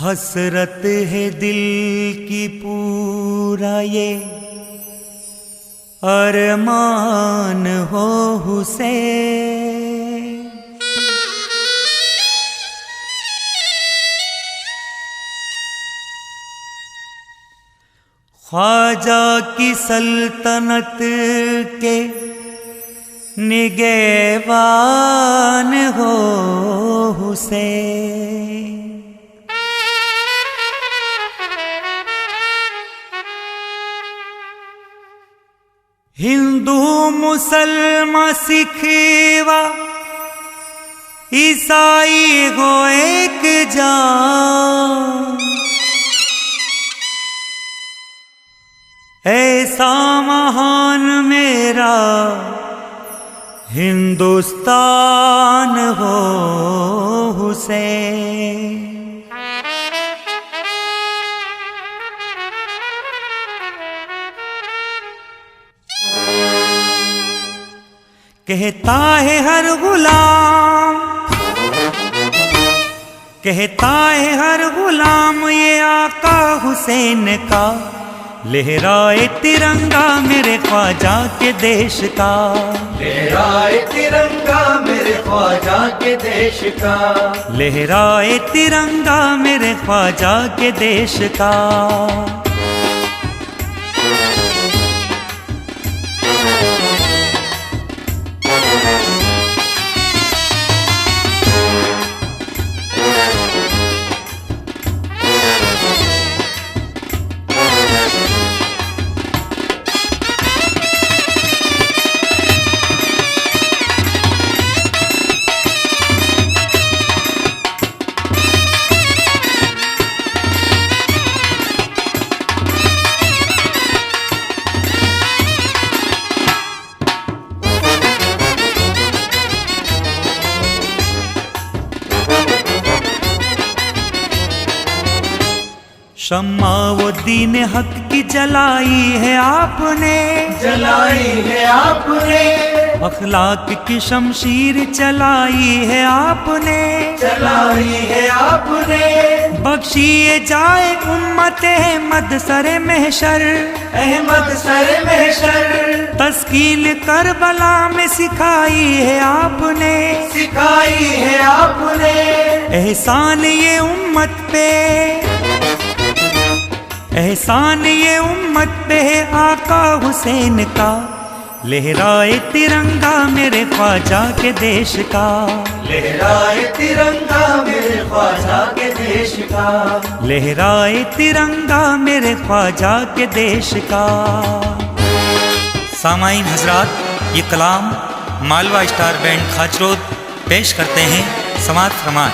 हसरत है दिल की पूरा ये अरमान हो हुसैन। ख्वाजा की सल्तनत के निगहबान हो हुसैन। हिंदू मुसलमान सिखवा ईसाई हो एक जान, ऐसा महान मेरा हिंदुस्तान हो हुसैन। कहता है हर गुलाम, कहता है हर गुलाम ये आका हुसैन का, लहराए तिरंगा मेरे ख्वाजा के देश का, लहराए तिरंगा मेरे ख्वाजा के देश का, लहराए तिरंगा मेरे ख्वाजा के देश का। शम्मा वो दीन हक की जलाई है आपने, जलाई है आपने, अखलाक की शमशीर चलाई है आपने, चलाई है आपने, बख्शिए जाए उम्मत अहमद सरे महशर, अहमद सर महशर, तस्कील करबला में सिखाई है आपने, सिखाई है आपने, एहसान ये उम्मत पे, एहसान ये उम्मत पे है आका हुसैन का, लहराए तिरंगा मेरे ख्वाजा के देश का, लहराए तिरंगा मेरे ख्वाजा के देश का, लहराए तिरंगा मेरे ख्वाजा के देश का। सामाईन हजरात, ये कलाम मालवा स्टार बैंड खाचरोद पेश करते हैं, समाअत फरमाएं।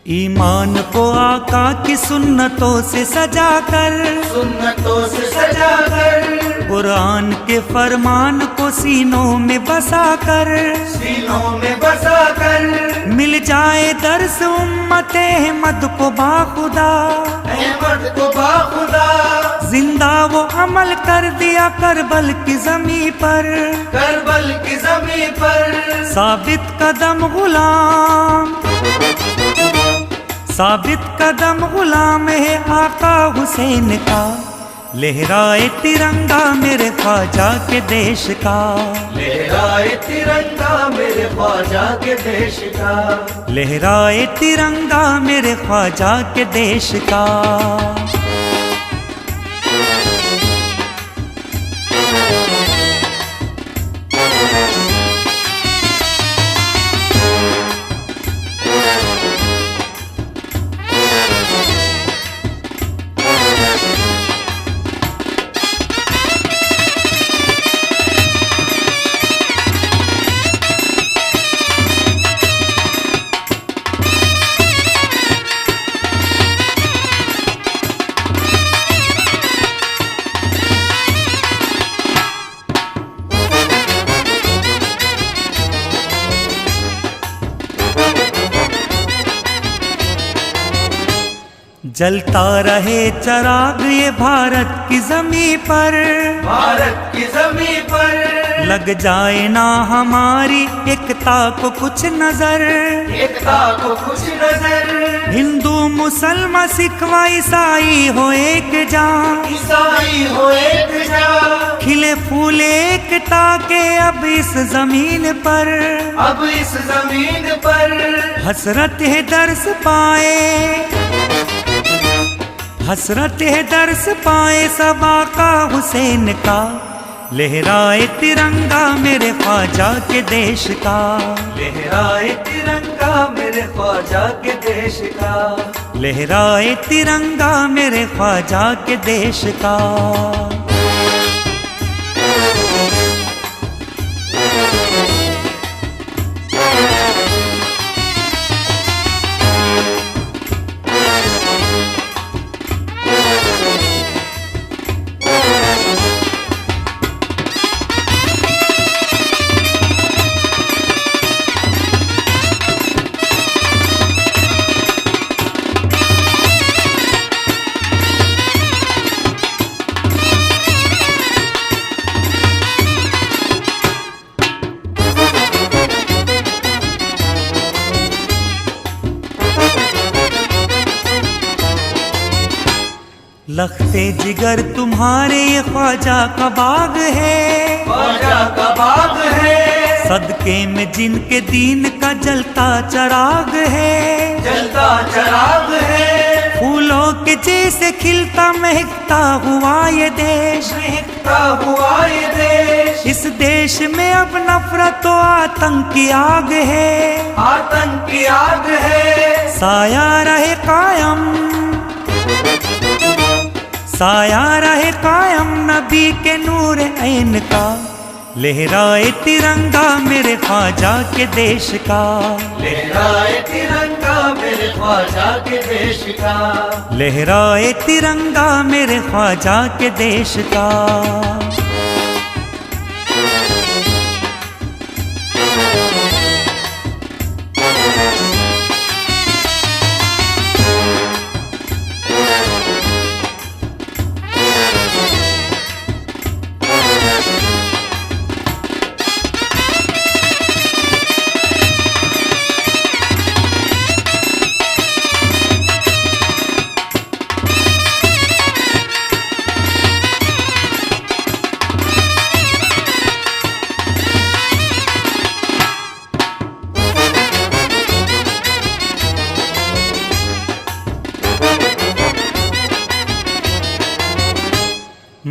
ईमान को आका की सुन्नतों से सजाकर, सुन्नतों से सजाकर, कुरान के फरमान को सीनों में बसाकर, सीनों में बसाकर, मिल जाए दर्स उम्मत अहमद को बाखुदा, अहमद को बाखुदा, जिंदा वो अमल कर दिया करबल की जमी पर, करबल की जमीन पर, साबित कदम गुलाम, साबित कदम गुलाम है आका हुसैन का, लहराए तिरंगा मेरे ख्वाजा के देश का, लहराए तिरंगा मेरे ख्वाजा के देश का, लहराए तिरंगा मेरे ख्वाजा के देश का। जलता रहे चराग ये भारत की जमी पर, भारत की जमी पर लग जाए ना हमारी एकता को कुछ नजर, एकता को कुछ नजर। हिंदू मुसलमान सिख व ईसाई हो एक जान, ईसाई हो एक जान, खिले फूले एकता के अब इस जमीन पर, अब इस जमीन पर हसरत है दर्श पाए, हसरत है दर्श पाए सबा का हुसैन का, लहराए तिरंगा मेरे ख्वाजा के देश का, लहराए तिरंगा मेरे ख्वाजा के देश का, लहराए तिरंगा मेरे ख्वाजा के देश का। लखते जिगर तुम्हारे ये ख्वाजा का बाग है, ख्वाजा का बाग है, सदके में जिनके दीन का जलता चराग है, जलता चराग है, फूलों के जैसे खिलता महकता हुआ ये देश, महकता हुआ ये देश। इस देश में अब नफरत तो आतंक की आग है, आतंक की आग है, साया रहे कायम, साया रहे कायम नबी के नूर ऐन का, लहराए तिरंगा मेरे ख्वाजा के देश का, लहराए तिरंगा मेरे ख्वाजा के देश का, लहराए तिरंगा मेरे ख्वाजा के देश का।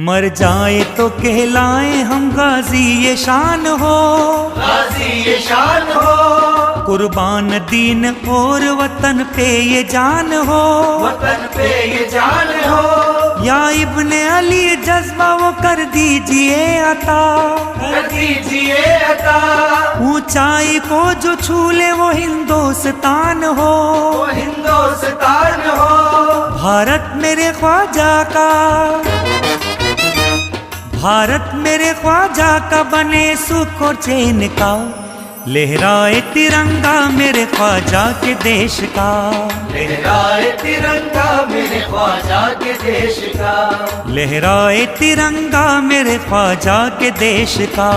मर जाए तो कहलाए हम गाजी ये शान हो, गाजी ये शान हो, कुर्बान दीन और वतन पे ये जान हो, वतन पे ये जान हो, या इब्ने अली जज्बा वो कर दीजिए अता, कर दीजिए अता, ऊंचाई को जो छूले वो हिंदुस्तान हो, वो हिंदुस्तान हो, भारत मेरे ख्वाजा का, भारत मेरे ख्वाजा का बने सुख और चैन का, लहराए तिरंगा मेरे ख्वाजा के देश का, लहराए तिरंगा मेरे ख्वाजा के देश का, लहराए तिरंगा मेरे ख्वाजा के देश का।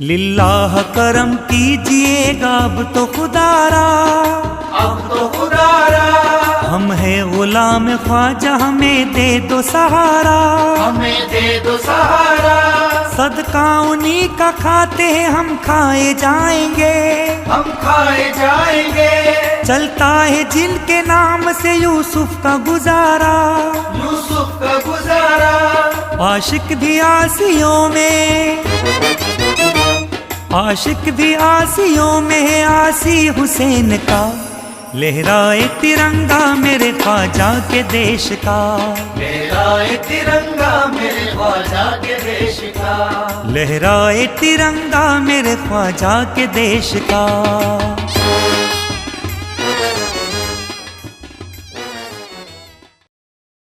लिल्लाह करम कीजिएगा अब तो खुदारा, अब तो खुदारा हम है गुलाम ख्वाजा, हमें दे दो सहारा, हमें दे दो सहारा। सदका उन्हीं का खाते हैं, हम खाए जाएंगे, हम खाए जाएंगे। चलता है जिनके नाम से यूसुफ का गुजारा, यूसुफ का गुजारा। आशिक भी आसियों में, आशिक भी आसियों में है आसी हुसैन का। लहराए तिरंगा मेरे ख्वाजा के देश का, लहराए तिरंगा मेरे ख्वाजा के देश का। लहराए तिरंगा मेरे ख्वाजा के देश का।